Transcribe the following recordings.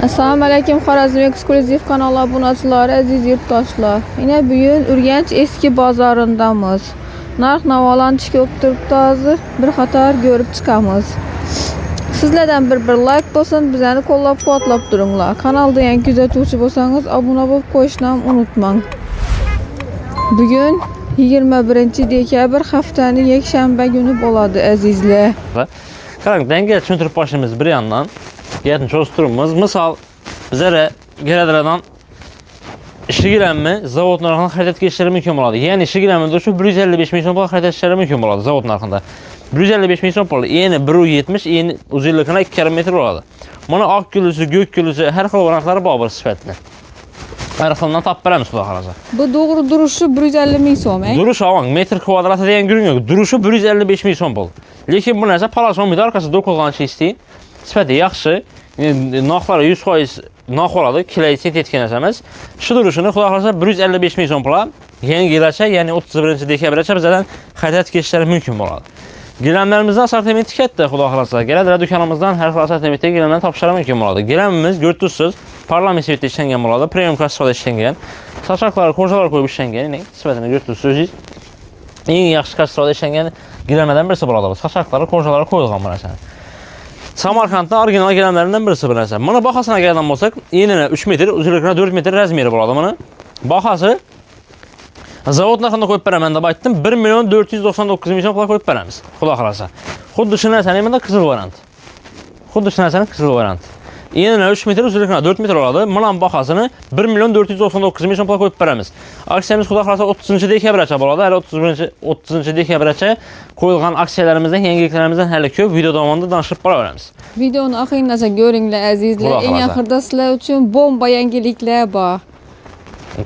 Assalomu alaykum Xorazm eksklyuziv kanali obunachilari, aziz yurtdoshlar. Yine bugün Urganch eski bozorindamiz. Narx-navolarni ko'p turibdi hozir. Bir qator ko'rib chiqamiz. Sizlardan bir like bo'lsin, bizani qo'llab-quvvatlab turinglar. Kanalda yangi kuzatuvchi bo'lsangiz, obuna bo'lib qo'yishni unutmang. Bugun 21 dekabr haftaning yakshanba kuni bo'ladi azizlar. Qarang, denge tushuntirib boshimiz bir yandan gapni cho'ztiramiz. Misol, bizlere geladilardan işigilenme zavod narxini xarid etishleri mümkün bo'ladi. Ya'ni işigilenmede şu 155 milyon pul xarid etishleri mümkün bo'ladi zavod narxida. 155 milyon pul, yeni 170, yeni uzunluğuna 2 km bo'ladi. Mana oq gülüsü, gök gülüsü, her xil narxlari bor bir sifatli. Her xildan topib beramiz xudo xolasa. Bu doğru duruşu 150 ming so'm. Duruş avang metr kvadrati degan gurung yo'q. Duruşu 155 ming so'm pul. Lekin bu narsa palas olmaydi, arkasida do'qilgan şey isteyin. Sifati yaxshi. Narxlari 100% narx oladi, kiloy sintetik narsa emas. Shu duruşini xudo xolasa 155 ming so'm pula yangilacha, ya'ni 31 dekabrgacha bizdan xarid etishlari mumkin bo'ladi. Gilamlarimizdan assortimenti katta, xudo xolasa. Keladilar do'konimizdan har xil assortimentdagi gilamlarni topishlar mumkin bo'ladi. Gilamimiz go'rtusiz, parlament sifatida ishlangan bo'ladi, premium kassada ishlangan. Sochoqlar, ko'rjalar qo'yib ishlangan, sifatini go'rtusiz. Eng yaxshi kassada ishlangan gilamlardan birisi bo'ladi. Sochoqlari, ko'rjalari qo'yilgan bu narsa. Samarqandning original gilamlaridan birisi bu narsa. Mana bahosini kelgan bo'lsak, enini 3 metr, uzunligini 4 metr razmeri bo'ladi mana. Bahosi zavod narxini qo'yib beraman deb aytdim. 1 million 499 ming so'm qo'yib beramiz. Xudo xolasa. Xuddi shu narsani menda qizil variant. Xuddi shu narsani qizil variant. Enini 3 metr, uzunligini 4 metr oladi. Mana bahosini 1 million 499 ming so'm qo'yib beramiz. Aksiyamiz xudo xolasa 30 dekabrgacha bo'ladi. Hali 30 dekabrgacha qo'yilgan aksiyalarimizdan, yangiliklarimizdan hali ko'p video davomida danışib boraveramiz. Videoni oxirigacha ko'ringlar azizlar. Eng oxirida sizlar uchun bomba yangiliklar bor.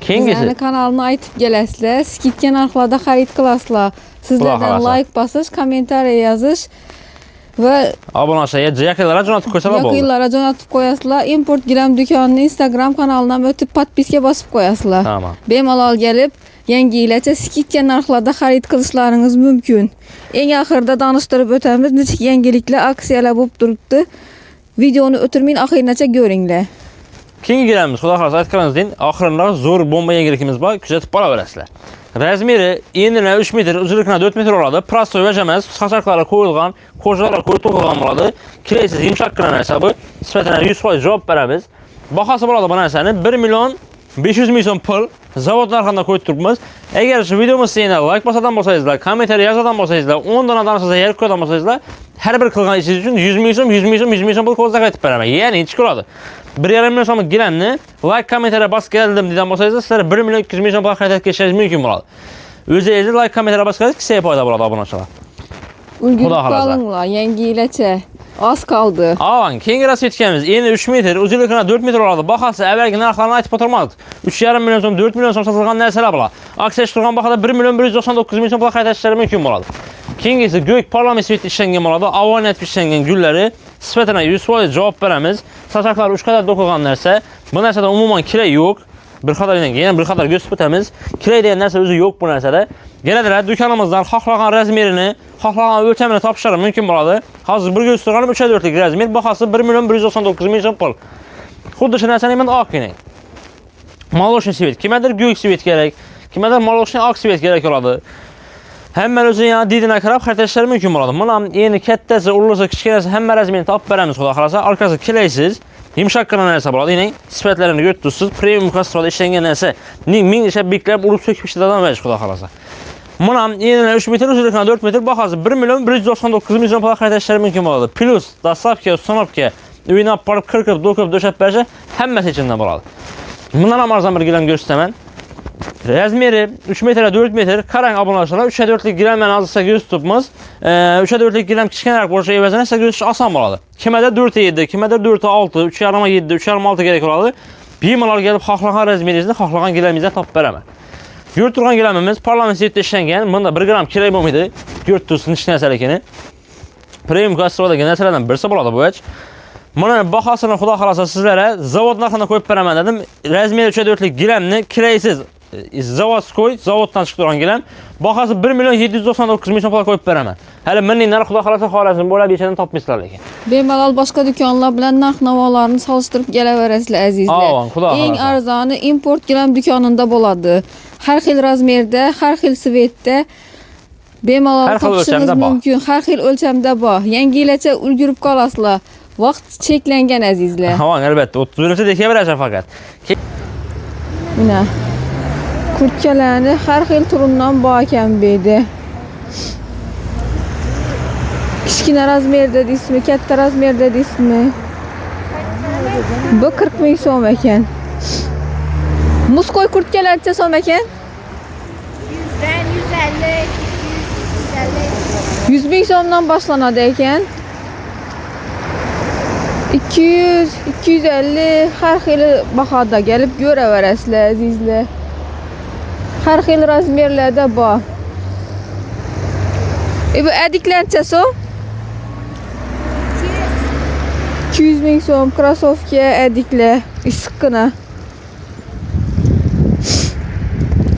Bizning kanalni aytib kelasizlar, skidga narxlarda xarid qilasizlar. Sizlardan like bosish, kommentariy yozish va obunachilar yaqinlarga jo'natib qo'ysalar bo'ldi. Yaqinlarga jo'natib qo'yasizlar. Import gilam do'konining Instagram kanalidan o'tib podpiska bosib qo'yasizlar. Tamam. Bemalol kelib, yangi yilgacha skidga narxlarda xarid qilishlaringiz mumkin. Eng oxirida tanishtirib o'tamiz, necha yangiliklar, aksiyalar bo'lib turibdi. Videoni o'tirmang, oxirigacha ko'ringlar. Keyingi gilamimiz, xudo xolasa aytganingizdek, oxirida zo'r bomba yangilikimiz bor, kuzatib boraverasizlar. Razmeri enini 3 metr, uzunligini 4 metr oladi. Prostoy emas, sochoqlari qo'yilgan, ko'rjalar qo'yib to'qilgan bo'ladi. Kilaysiz yumshoqqina narsa bu. Sifatini 100% javob beramiz. Bahosi bo'ladi bu narsani 1 million 500 ming so'm pul zavod narxida qo'yib turibmiz. Agar shu videomizni yana like bosadan bo'lsangizlar, kommentariy yozadan bo'lsangizlar, 10 dan adamsiz yer qo'ydan bo'lsangizlar, har bir qilgan ishingiz uchun 100 ming so'm, 100 ming so'm, 100 ming so'm pul ko'zda qaytib beraman. Ya'ni hech bo'ladi. 1,5 million so'mlik gilamni like kommentariya bosib keldim degan bo'lsangizlar, sizlar 1 million 200 ming so'm pul xarid etishingiz mumkin bo'ladi. O'zingiz like kommentariya bossangiz kichik foyda bo'ladi obunachilar. Ulgurib qolinglar, yangi yilgacha oz qoldi. Avang, keyingi rasvetkamiz eni 3 metr, uzunligini 4 metr oladi. Bahosi avvalgi narxlarni aytib o'tirmadik. 3,5 million so'm, 4 million so'm sotilgan narsalar bor. Aksiya turgan bahada 1 million 199 ming so'm pul xarid etishlari mumkin bo'ladi. Keyingisi gök parlament sifatida ishlangan bo'ladi. Avoniyat ishlangan gullari sifatini 100% javob beramiz. Sochoqlar 3 qadar do'qilgan narsa. Bu narsada umuman kiray yo'q. Bir qatordan yana bir qator ko'rsatib o'tamiz. Kiray degan narsa o'zi yo'q bu narsada. Keladilar do'konimizdan xohlagan razmerini, xohlagan o'lchamini topishlari mumkin bo'ladi. Hozir bir ko'rsatganim 3/4 lik razmer, bahosi 1 million 199 ming so'm pul. Xuddi shu narsani men oq kerak. Молочный svet, kimgadir gök svet kerak, kimgadir молочный oq svet kerak bo'ladi. Hamma o'zi yana didina qarab xarid etishlari mumkin bo'ladi. Mana endi kattasi, ulug'si, kichkinasi hamma razmerini topib beramiz xudo xolasa. Arkasi kilaysiz, yumshoqqina narsa bo'ladi. Ya'ni sifatlarini ko'rtusiz, premium kassada ishlangan narsa. Ming ishab beklab urib so'kib ishlatadan bo'ladi xudo xolasa. Mana enini 3 metr, uzunligini 4 metr, bahosi 1 million 199 ming so'm pul xarid etishlari mumkin bo'ladi. Plus dostavka, uстановка, uyini olib borib qirqib, do'qib, döşab berishi hammasi ichidan bo'ladi. Bundan ham arzon bir gilam ko'rsataman. Razmeri 3 metr 4 metr, qarang obunachilar, 3/4 lik gilamlarni azizsa ko'z tutibmiz. 3/4 lik gilam kichkinaroq bo'lishi evaziga siz ko'rish oson bo'ladi. Kimada 4/7, kimada 4/6, 3,5/7, 3,5/6 kerak bo'ladi. Bemalol kelib xohlagan razmeringizni, xohlagan gilamingizni topib beraman. Ko'rib turgan gilamimiz parlament sifatida ishlangan. Bunda 1 gram kiray bo'lmaydi. Ko'rib tursiz hech narsa ekan. Premium kassodagi narsalardan birisi bo'ladi bu. Mana bahosini xudo xolasa sizlarga zavod narxini qo'yib beraman dedim. Razmeri 3/4 lik gilamni kiraysiz zavodskoy, zavoddan chiqib turgan gilam. Bahosi 1 million 799 ming so'm pul qo'yib beraman. Hələ minlikləri Xudo xalasa xarəcin belə bir şeydən tapmışlar lekin. Bemalol boshqa do'konlar bilan narx-navolarni solishtirib kelaverasizlar azizlar. Aman, Xudo Eng xolasa. arzoni import gilam do'konida bo'ladi. Har xil razmerda, har xil svetda bemalol Har xil topishingiz o'lchamda bor. mumkin. Har xil o'lchamda bor. Yangi yilgacha ulgurib qolasizlar. Vaqt cheklangan azizlar. Ha, albatta 30 dekabrgacha faqat. Mana kurtkalarni har xil turidan bor ekan bu yerda. Kichkina razmerda deysizmi, katta razmerda deysizmi? Bu 40 ming so'm ekan. Muskoy kurtkalar necha so'm ekan? 100'den 150, 200, 150. 100 ming so'mdan boshlanadi ekan. 200, 250 har xil bahoda kelib ko'raverasizlar azizlar. Har xil razmerlarda bor. Bu adiklar necha so'm? 200 ming so'm krossovka adiklar issiqqina.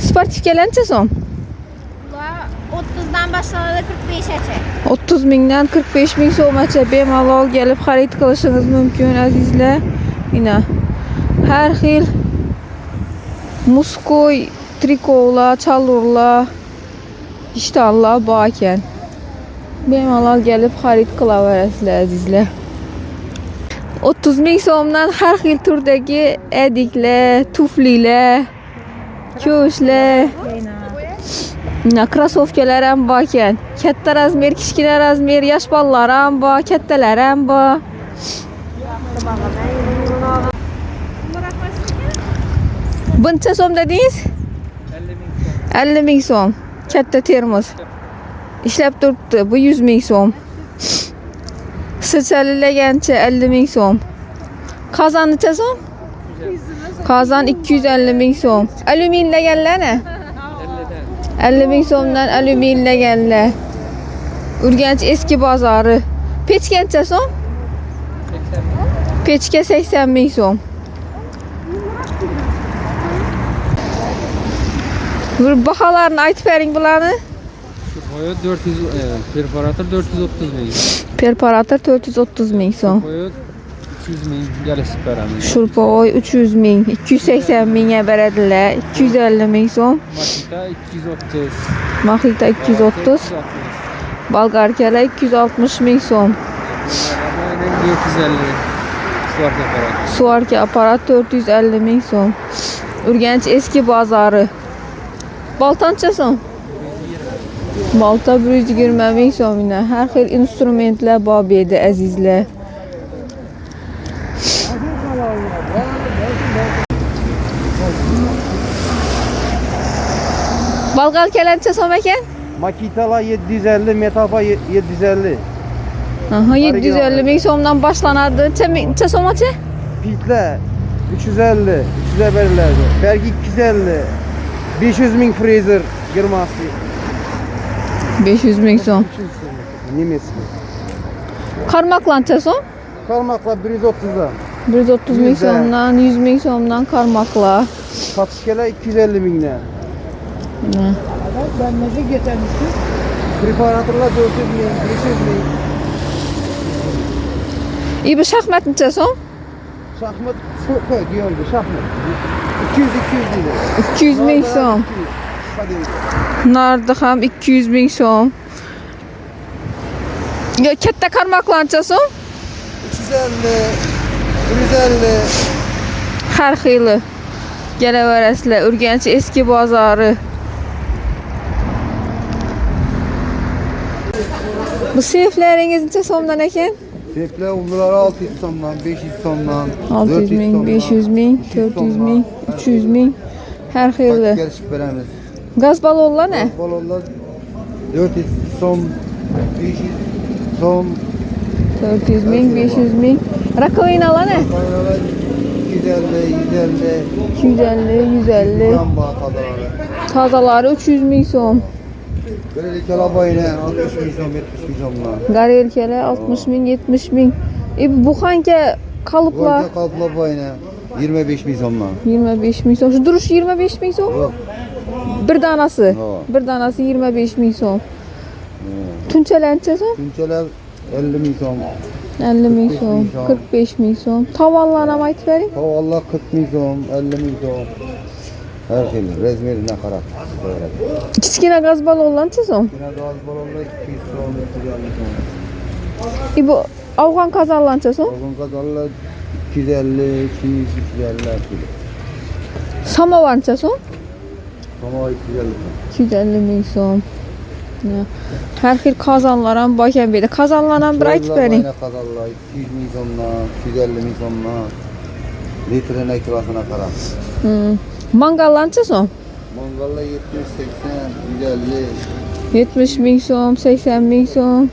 Sportivkalar necha so'm? Ular 30'dan başlanadi 45'e. 30 mingdan 45 ming so'mgacha bemalol kelib xarid qilishingiz mumkin azizlar. Mana har xil muskoy trikolar, chalurlar, ishtonlar bor ekan. Bemalol kelib xarid qilaverasizlar azizlar. 30 ming so'mdan har xil turdagi adiklar, tuflilar, ko'shlar, krossovkalar ham bor ekan. Katta razmer, kichkina razmer, yosh bolalar ham bor, kattalar ham bor. Buncha so'm dedingiz? 50 ming so'm. Katta termos. Ishlab turibdi. Bu 100 ming so'm. Sirchalilagancha 50 ming so'm. Qozon necha so'm? Qozon 250 ming so'm. Alyuminlaganlarni? 50 ming so'mdan alyuminlaganlar. Urganch eski bozori. Pechka necha so'm? Pechka 80 ming so'm. Bir baholarni aytib bering bularni. Boya 400, perforator 430 ming. Perforator 430 ming so'm. Boya 300 ming gelişip veremiz. Shurpoy 300 ming, 280 mingga beradilar. 250 ming so'm. Makita 230. Maxita 230. Bolgarkalar 260 ming so'm. 450. Suark aparat. Suarka aparat 450 ming so'm. Urganch eski bozori. Boltancha so'm? Bolta 120 ming so'mina. Har xil instrumentlar bor bu yerda azizlar. Bolgarkalar necha so'm ekan? Makitalar 750, Metapa 750. Aha, 750 ming so'mdan boshlanadi. Necha so'mgacha? Pitler 350, 300'e verirlerdi. Belki 250, 500 ming freezer girmasi. 500 ming so'm. Nemesi. Qarmoqlar necha so'm? Kalmakla 130'da. 130 ming 100'den. so'mdan, 100 ming so'mdan qarmoqlar. Satışkeler 250 mingden. Preparatorlar 400 ming, 500 ming. Bu shaxmat necha so'm? Şahmat koy diyordu şahmat. 200 değil. 200 ming so'm. Hadi. Narda ham 200 ming so'm. Ya katta qarmoqlar necha so'm? 350, 150. Har xili. Kelaverasizlar. Urganch eski bozori. Bu seyflaringiz necha so'mdan ekan? Tepler onlara 600 somdan, 500 somdan, 600 ming, 500 ming, 400 ming, 300 ming. Har xili. Gelişip veremiz. Gaz balonlar ne? Balonlar 400 som, 500 som, 400 ming, 500 ming. Rakovinalar ne? kaynalar 250, 250, 150. gram bağ kadarları. Tazaları 300 ming so'm. Böyle kalabayla 60 bin som, 70 bin somlar. Garelkeler 60 ming, 70 ming. Buxanka kalıplar Golga kalpla bayına 25 bin somlar. 25 ming so'm. Şu duruş 25 ming so'm. Yok. Bir danası. Yok. Bir danası 25 ming so'm. Tunçelençe so'm? Tunçeler 50 ming so'm. 50 ming so'm, 45 ming so'm. Tovonlarni ham aytib bering. Tavallar 40 ming so'm, 50 ming so'm. Her şey rezmerine qarab. Kichkina gaz ballonlarcha so'm. Yine gaz balonlar 200 so'm, 250 so'm. Bu afg'on kazanlancha so'm. Bugün kazanlar 250, 200, 250 kilo. Samovarcha so'm. Ama 250 so'm. 250 ming so'm. Ya, har xil qozonlar ham bor ekan bu yerda. Qozonlarni ham bir aytib bering. Kazanlar 200 ming so'mdan, 250 ming so'mdan. Litrine kilosuna qarab. Mangallancha so'm. Mongolla 70, 80, 150. 70 ming so'm, 80 ming so'm,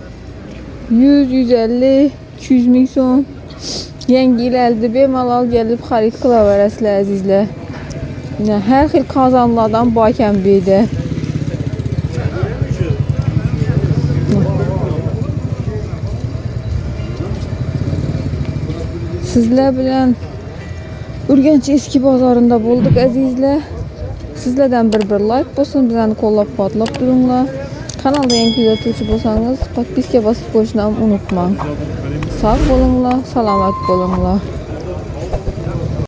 100, 150, 200 ming so'm. Yangi yillarda bemalol kelib xarid qilaverasizlar azizlar. Har xil qozonlardan bor ekan bu yerda. Sizlar bilan Urganch eski bozorida bo'ldik azizlar. Sizlardan bir like bo'lsin, bizani qo'llab-quvvatlab turinglar. Kanalda yangi kuzatuvchi bo'lsangiz, podpiska bosib qo'yishni ham unutmang. Sog' bo'linglar, salomat bo'linglar.